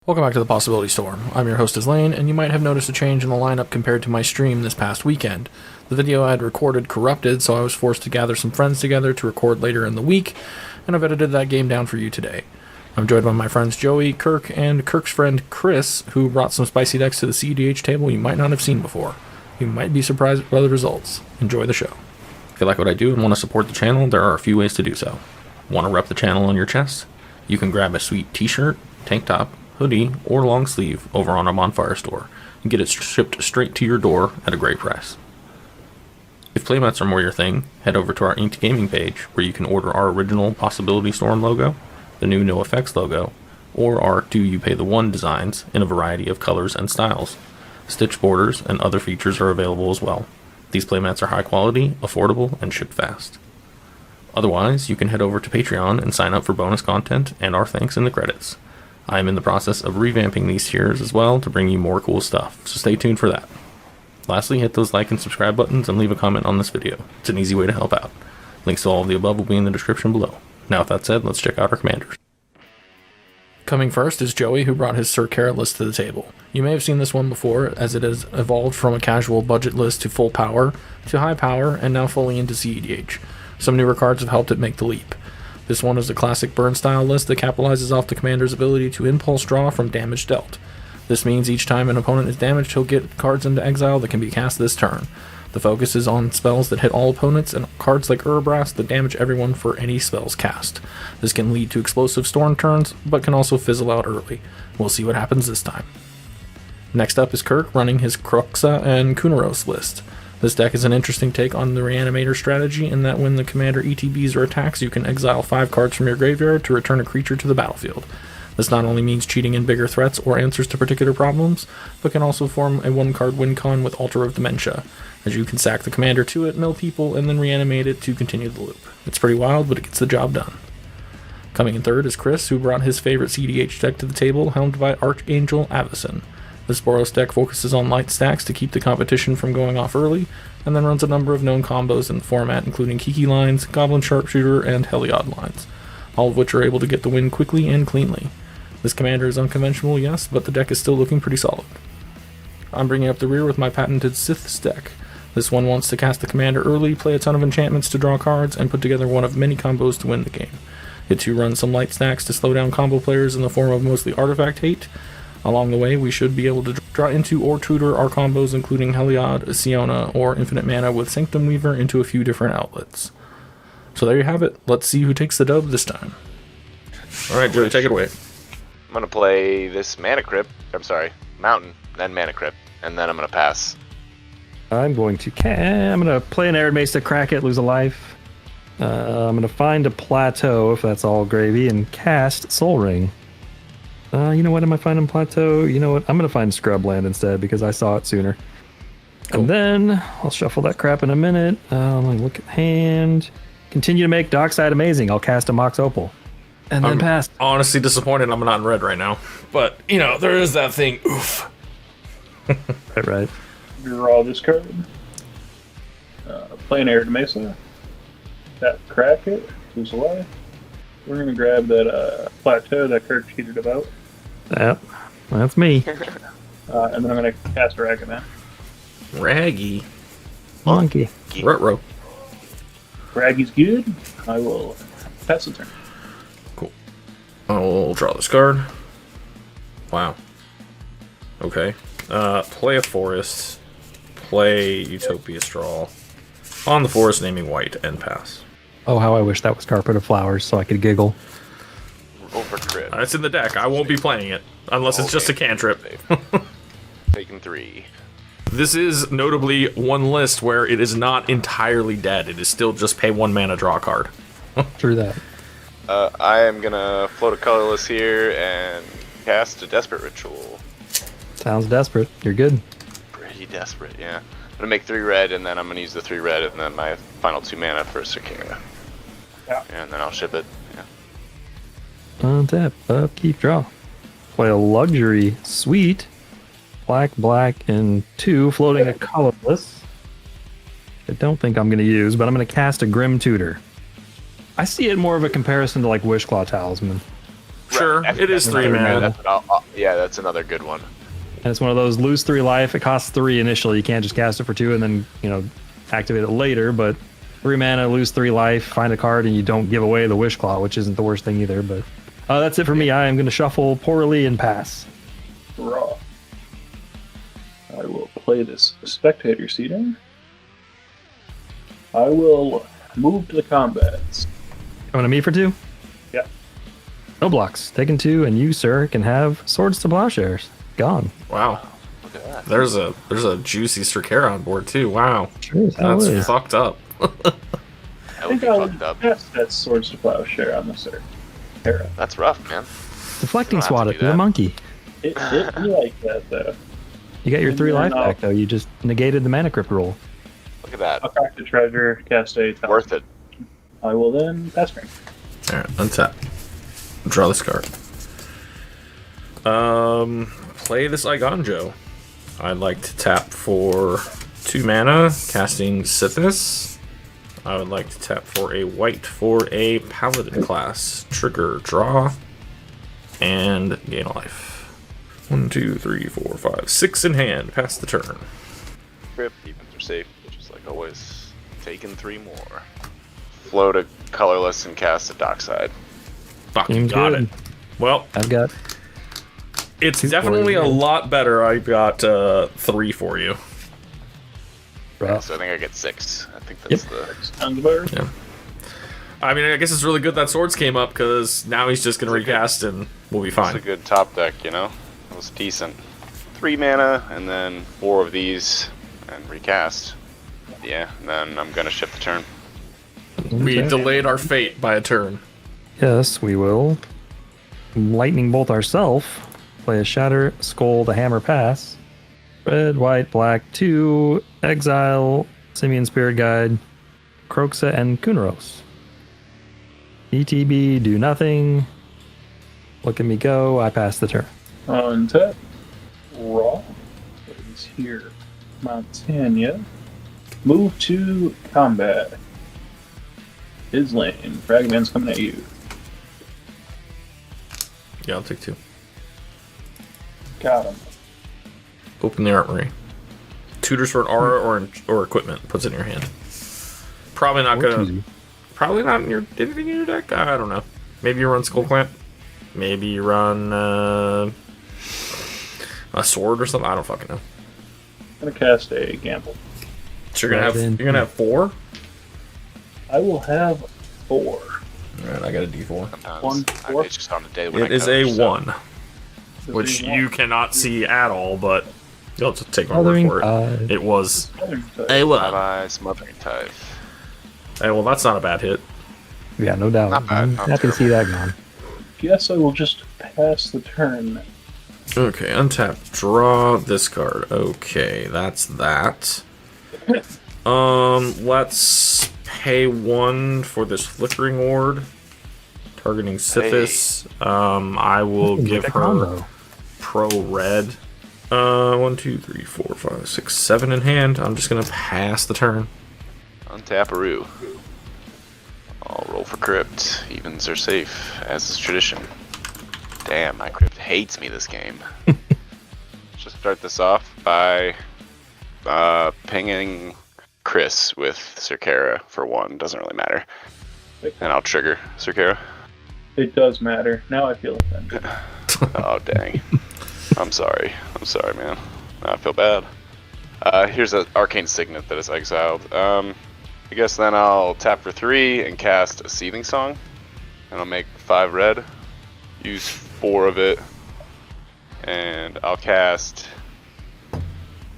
Welcome back to the Possibility Storm. I'm your host, Lane, and you might have noticed a change in the lineup compared to my stream this past weekend. The video I had recorded corrupted, so I was forced to gather some friends together to record later in the week, and I've edited that game down for you today. I'm joined by my friends Joey, Kirk, and Kirk's friend Chris, who brought some spicy decks to the cEDH table you might not have seen before. You might be surprised by the results. Enjoy the show. If you like what I do and want to support the channel, there are a few ways to do so. Want to rep the channel on your chest? You can grab a sweet t-shirt, tank top, hoodie, or long sleeve over on our Bonfire store and get it shipped straight to your door at a great price. If playmats are more your thing, head over to our Inked Gaming page where you can order our original Possibility Storm logo, the new No Effects logo, or our Do You Pay the One designs in a variety of colors and styles. Stitch borders and other features are available as well. These playmats are high quality, affordable, and ship fast. Otherwise, you can head over to Patreon and sign up for bonus content and our thanks in the credits. I am in the process of revamping these tiers as well to bring you more cool stuff, so stay tuned for that. Lastly, hit those like and subscribe buttons and leave a comment on this video. It's an easy way to help out. Links to all of the above will be in the description below. Now with that said, let's check out our commanders. Coming first is Joey, who brought his Sir Carah list to the table. You may have seen this one before, as it has evolved from a casual budget list to full power, to high power, and now fully into cEDH. Some newer cards have helped it make the leap. This one is a classic burn style list that capitalizes off the commander's ability to impulse draw from damage dealt. This means each time an opponent is damaged, he'll get cards into exile that can be cast this turn. The focus is on spells that hit all opponents and cards like Urbrass that damage everyone for any spells cast. This can lead to explosive storm turns, but can also fizzle out early. We'll see what happens this time. Next up is Kirk running his Kroxa and Kunoros list. This deck is an interesting take on the Reanimator strategy in that when the commander ETBs or attacks, you can exile 5 cards from your graveyard to return a creature to the battlefield. This not only means cheating in bigger threats or answers to particular problems, but can also form a 1-card win con with Altar of Dementia, as you can sack the commander to it, mill people, and then reanimate it to continue the loop. It's pretty wild, but it gets the job done. Coming in third is Chris, who brought his favorite cEDH deck to the table, helmed by Archangel Avacyn. This Boros deck focuses on light stacks to keep the competition from going off early, and then runs a number of known combos in the format, including Kiki lines, Goblin Sharpshooter, and Heliod lines, all of which are able to get the win quickly and cleanly. This commander is unconventional, yes, but the deck is still looking pretty solid. I'm bringing up the rear with my patented Sythis deck. This one wants to cast the commander early, play a ton of enchantments to draw cards, and put together one of many combos to win the game. It too runs some light stacks to slow down combo players in the form of mostly artifact hate. Along the way, we should be able to draw into or tutor our combos, including Heliod, Siona, or Infinite Mana with Sanctum Weaver into a few different outlets. So there you have it. Let's see who takes the dub this time. Alright, Joey, take it away. I'm going to play this Mountain, then Mana Crypt, and then I'm going to pass. I'm going to play an Arid Mace to crack it, lose a life. I'm going to find a Plateau, if that's all gravy, and cast Soul Ring. You know what? Am I finding Plateau? You know what? I'm going to find Scrubland instead because I saw it sooner. Cool. And then I'll shuffle that crap in a minute. I'm going to look at hand. Continue to make Dockside amazing. I'll cast a Mox Opal. And then pass. Honestly disappointed I'm not in red right now. But, there is that thing. Oof. Right. Draw this card. Play an Arid Mesa. Tap crack it. Lose a life. We're going to grab that Plateau that Kirk cheated about. Yep, that's me. And then I'm going to cast Ragaman. Raggy. Monkey. Ruh-roh. Raggy's good. I will pass the turn. Cool. I'll draw this card. Wow. Okay. Play a forest. Play Utopia Straw. On the forest, naming white, and pass. Oh, how I wish that was Carpet of Flowers so I could giggle. Over crit. It's in the deck. I won't be playing it. Unless it's just a cantrip. Taking 3. This is notably one list where it is not entirely dead. It is still just pay 1 mana, draw a card. True that. I am going to float a colorless here and cast a Desperate Ritual. Sounds desperate. You're good. Pretty desperate, yeah. I'm going to make 3 red, and then I'm going to use the 3 red, and then my final 2 mana for Sir Carah. Yeah. And then I'll ship it. Yeah. Untap, upkeep, draw. Play a Luxury Suite. Black, and 2, floating a colorless. I don't think I'm going to use, but I'm going to cast a Grim Tutor. I see it more of a comparison to like Wishclaw Talisman. Sure, it is 3 mana. Yeah, that's another good one. And it's one of those lose 3 life. It costs 3 initially. You can't just cast it for 2 and then, activate it later. But 3 mana, lose 3 life, find a card, and you don't give away the Wish Claw, which isn't the worst thing either. But that's it for me. I am going to shuffle poorly and pass. Raw. I will play this spectator seating. I will move to the combats. Coming to me for 2? Yeah. No blocks. Taking 2, and you, sir, can have Swords to Plowshares. Gone. Wow. Look at that. There's a juicy Sir Carah on board too. Wow. Sure as hell That's is. fucked up. That I would think be I'll fucked up. pass that Swords to Plowshare on the Sir Carah. That's rough, man. Deflecting You don't have swat to it do to the that. monkey. It be like that, though. You got your 3 life No. back, though. You just negated the mana crypt roll. Look at that. I'll crack the treasure, cast a talisman. Worth it. I will then pass turn. Alright, untap. Draw this card. Play this Igonjo. I'd like to tap for 2 mana, casting Sythis. I would like to tap for a white for a Paladin class. Trigger, draw, and gain a life. 1, 2, 3, 4, 5, 6 in hand. Pass the turn. Crypt, evens are safe, just like always. Taking 3 more. Float a colorless and cast a dockside. Fucking Seems got good. it. Well, I've got it's 2 definitely for a you. lot better. I got 3 for you. rough. So I think I get 6. I think that's the. Sounds about Yeah. I mean, I guess it's really good that swords came up because now he's just gonna recast and we'll be It's a fine. good top deck, you know? It was decent. 3 mana, and then 4 of these, and recast. Yeah, and then I'm gonna shift the turn. We Okay. delayed our fate by a turn. Yes, we will. Lightning bolt ourselves. Play a shatter, scold, a hammer, pass. Red, white, black, 2. Exile, Simian Spirit Guide, Kroxa, and Kunoros. ETB, do nothing. Look at me go. I pass the turn. untap. Raw. Is here. Montana. Move to combat. His lane. Fragment's coming at you. Yeah, I'll take 2. Got him. Open the armory. Tutors for an aura or equipment. Puts it in your hand. Probably not gonna. Choosy. Probably not in your anything in your deck. I don't know. Maybe you run Skull Clamp. Maybe you run a sword or something. I don't fucking know. I'm gonna cast a gamble. So you're gonna have Right in. 4. I will have 4. All right, I got a D4. Sometimes 1, I 4. it's just on the day when It I is a coach, so- 1, which you cannot see at all, but you'll have to take my Smothering word for it. Tide. It was Bye bye, Smothering Tithe. Hey, well, that's not a bad hit. Yeah, no doubt. Not bad, I'm not happy to see that gone. Guess I will just pass the turn. Okay, untap, draw this card. Okay, that's that. Let's pay 1 for this flickering ward, targeting Sythis. I will give Like a her combo. pro red. 1, 2, 3, 4, 5, 6, 7 in hand. I'm just gonna pass the turn. Untaparoo. I'll roll for Crypt. Evens are safe, as is tradition. Damn, my Crypt hates me this game. Just start this off by pinging Chris with Sir Carah for 1. Doesn't really matter. And I'll trigger Sir Carah. It does matter. Now I feel offended. Oh, dang. I'm sorry, man. Now I feel bad. Here's an Arcane Signet that is exiled. I guess then I'll tap for 3 and cast a Seething Song. And I'll make 5 red. Use 4 of it. And I'll cast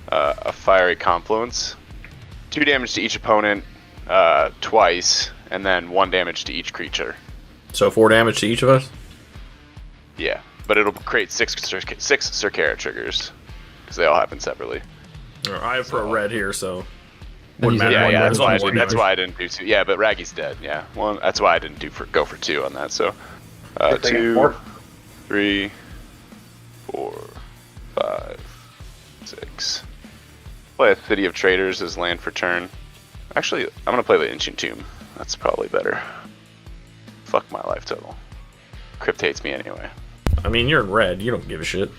a Fiery Confluence. 2 damage to each opponent twice, and then 1 damage to each creature. So 4 damage to each of us. Yeah, but it'll create 6 Sir Carah triggers, because they all happen separately. I have pro red here, so And wouldn't you matter. said Yeah, one yeah, red that's why, is one that's red. why I didn't do 2. Yeah, but Raggy's dead, yeah. Well, that's why I didn't go for 2 on that, so... Good thing 2, 4. 3, 4, 5, 6. Play a City of Traders as land for turn. Actually, I'm gonna play the Ancient Tomb. That's probably better. Fuck my life total. Crypt hates me anyway. I mean, you're in red. You don't give a shit.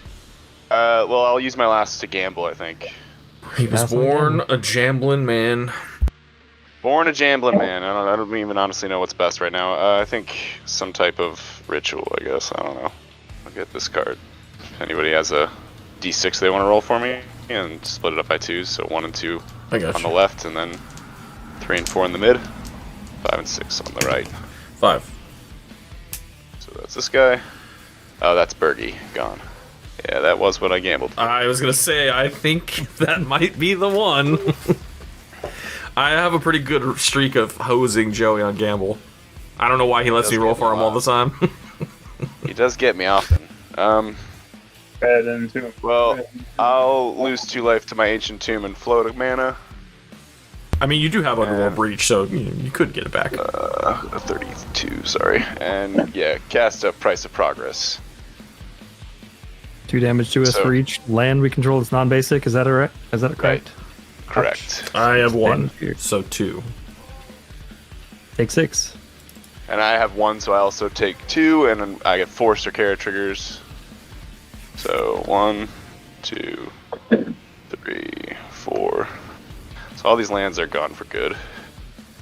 Well, I'll use my last to gamble, I think. He was born a jambling man. Born a jambling man. I don't even honestly know what's best right now. I think some type of ritual, I guess. I don't know. I'll get this card. If anybody has a D6 they want to roll for me, and split it up by 2s, so 1 and 2 on the left, and then 3 and 4 in the mid, 5 and 6 on the right. 5. So that's this guy. Oh, that's Bergie. Gone. Yeah, that was what I gambled. I was gonna say, I think that might be the one. I have a pretty good streak of hosing Joey on gamble. I don't know why he lets me roll for him all the time. He does get me often. Add into him. Well, I'll lose 2 life to my Ancient Tomb and float a mana. I mean, you do have Underworld Breach, so you could get it back. 32, sorry. And yeah, cast a Price of Progress. 2 damage to us for each land we control that's non-basic. Is that correct? Right. Correct. I have 1, so 2. Take 6. And I have 1, so I also take 2, and then I get 4 Carah triggers. So 1, 2, 3, 4. So all these lands are gone for good.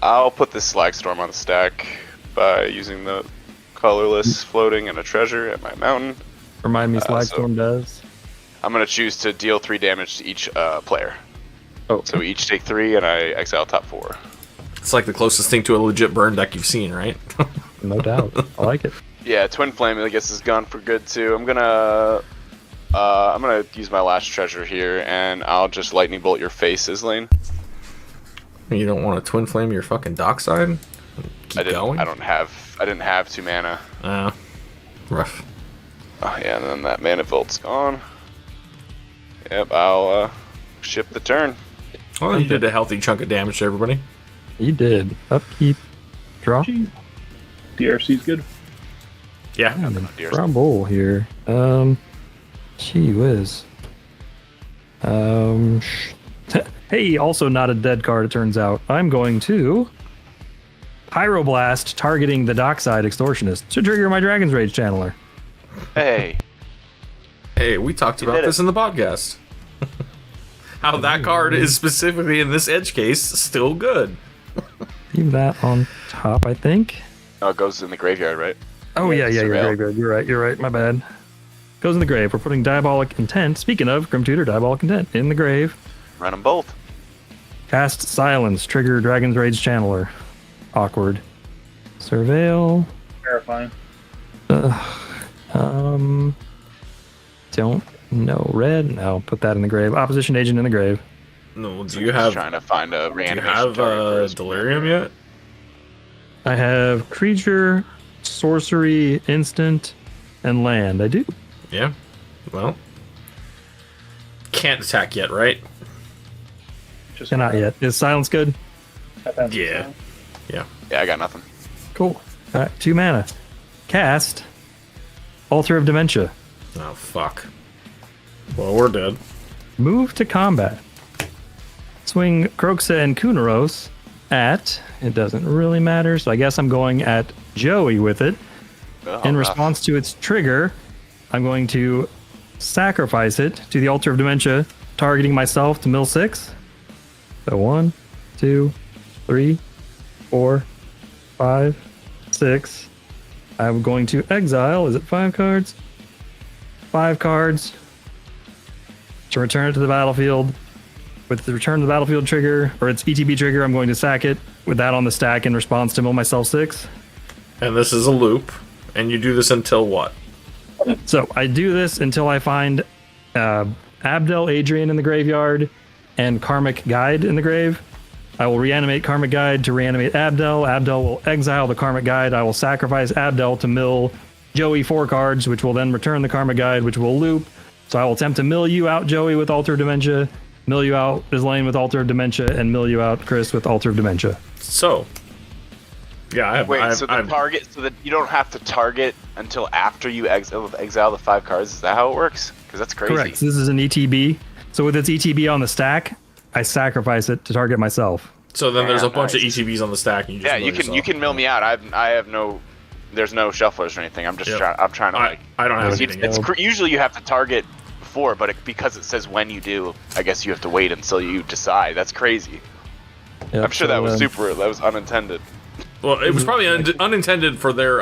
I'll put this Slagstorm on the stack by using the colorless floating and a treasure at my mountain. Remind me, Slagstorm does. I'm going to choose to deal 3 damage to each player. Oh. So we each take 3, and I exile top 4. It's like the closest thing to a legit burn deck you've seen, right? No doubt. I like it. Yeah, Twin Flame, I guess, is gone for good, too. I'm gonna use my last treasure here, and I'll just Lightning Bolt your face, Islane. You don't want to Twin Flame your fucking dockside? Keep going? I didn't have 2 mana. Rough. Oh, yeah, and then that Mana Volt's gone. Yep, I'll ship the turn. Well, you did a healthy chunk of damage to everybody. You did. Upkeep. Draw. DRC's good. Yeah. Rumble here. Gee whiz. Hey, also not a dead card, it turns out. I'm going to Pyroblast, targeting the Dockside Extortionist to trigger my Dragon's Rage Channeler. Hey. Hey, we talked about this in the podcast. How that card is specifically in this edge case still good. Leave that on top, I think. Oh, it goes in the graveyard, right? Oh, yeah, you're Surveil. graveyard. You're right, my bad. Goes in the grave. We're putting Diabolic Intent. Speaking of, Grim Tutor, Diabolic Intent in the grave. Run them both. Cast Silence, trigger Dragon's Rage Channeler. Awkward. Surveil. Terrifying. Don't know. Red? No, put that in the grave. Opposition Agent in the grave. No, do you have... Trying to find a Do you reanimation have target for his Delirium yet? I have Creature, Sorcery, Instant, and Land. I do. Yeah. Well. Can't attack yet, right? Just Not yet. Is Silence good? Yeah. Yeah, I got nothing. Cool. All right, 2 mana. Cast Altar of Dementia. Oh, fuck. Well, we're dead. Move to combat. Swing Kroxa and Kunoros at, it doesn't really matter, so I guess I'm going at Joey with it. Oh, In rough. response to its trigger, I'm going to sacrifice it to the Altar of Dementia, targeting myself to mill 6. So 1, 2, 3, 4, 5, 6. I'm going to exile, is it 5 cards? 5 cards to return it to the battlefield. With the return to the battlefield trigger, or its ETB trigger, I'm going to sack it with that on the stack in response to mill myself 6. And this is a loop. And you do this until what? So I do this until I find Abdel Adrian in the graveyard and Karmic Guide in the grave. I will reanimate Karmic Guide to reanimate Abdel. Abdel will exile the Karmic Guide. I will sacrifice Abdel to mill Joey 4 cards, which will then return the Karmic Guide, which will loop. So I will attempt to mill you out, Joey, with Altar of Dementia, mill you out, Islane with Altar of Dementia, and mill you out, Chris, with Altar of Dementia. So. Yeah, I have... Wait, so that you don't have to target until after you exile the 5 cards? Is that how it works? Because that's crazy. Correct. This is an ETB. So with its ETB on the stack, I sacrifice it to target myself. So then there's a Damn, bunch nice. of ETBs on the stack. And you just mill You yourself. can mill me out. I have no there's no shufflers or anything. I'm just Yep. I'm trying to like. I don't have It's, anything. usually you have to target before, but because it says when you do, I guess you have to wait until you decide. That's crazy. Yep, I'm sure that was so, that was unintended. Well, it was probably unintended for their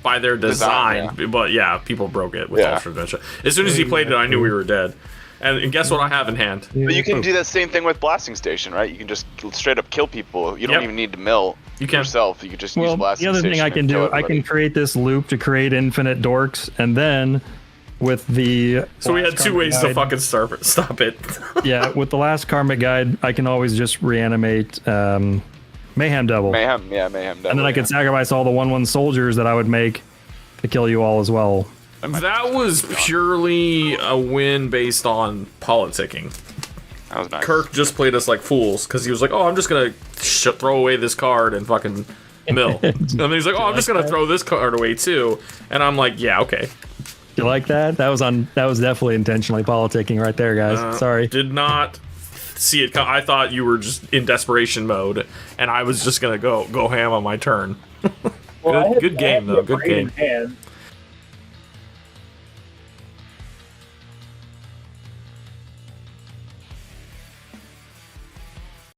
by their design, but yeah, people broke it with Ultra Adventure. As soon as he played it, I knew we were dead. And guess what I have in hand? But you can do that same thing with Blasting Station, right? You can just straight up kill people. You don't even need to mill yourself. You can just use Blasting the other Station. thing I can do, I can create this loop to create infinite dorks, and then with the So we had two ways to fucking stop it. yeah, with the last Karmic Guide, I can always just reanimate Mayhem Devil. Mayhem Devil. And then I could sacrifice all the 1/1 soldiers that I would make to kill you all as well. That was purely a win based on politicking. That was nice. Kirk just played us like fools because he was like, "Oh, I'm just gonna throw away this card and fucking mill." And then he's like, "Oh, I'm just gonna throw this card away too." And I'm like, "Yeah, okay." You like that? That was definitely intentionally politicking right there, guys. Sorry. Did not see it. I thought you were just in desperation mode, and I was just gonna go ham on my turn. Well, Good game though. Good game. In hand,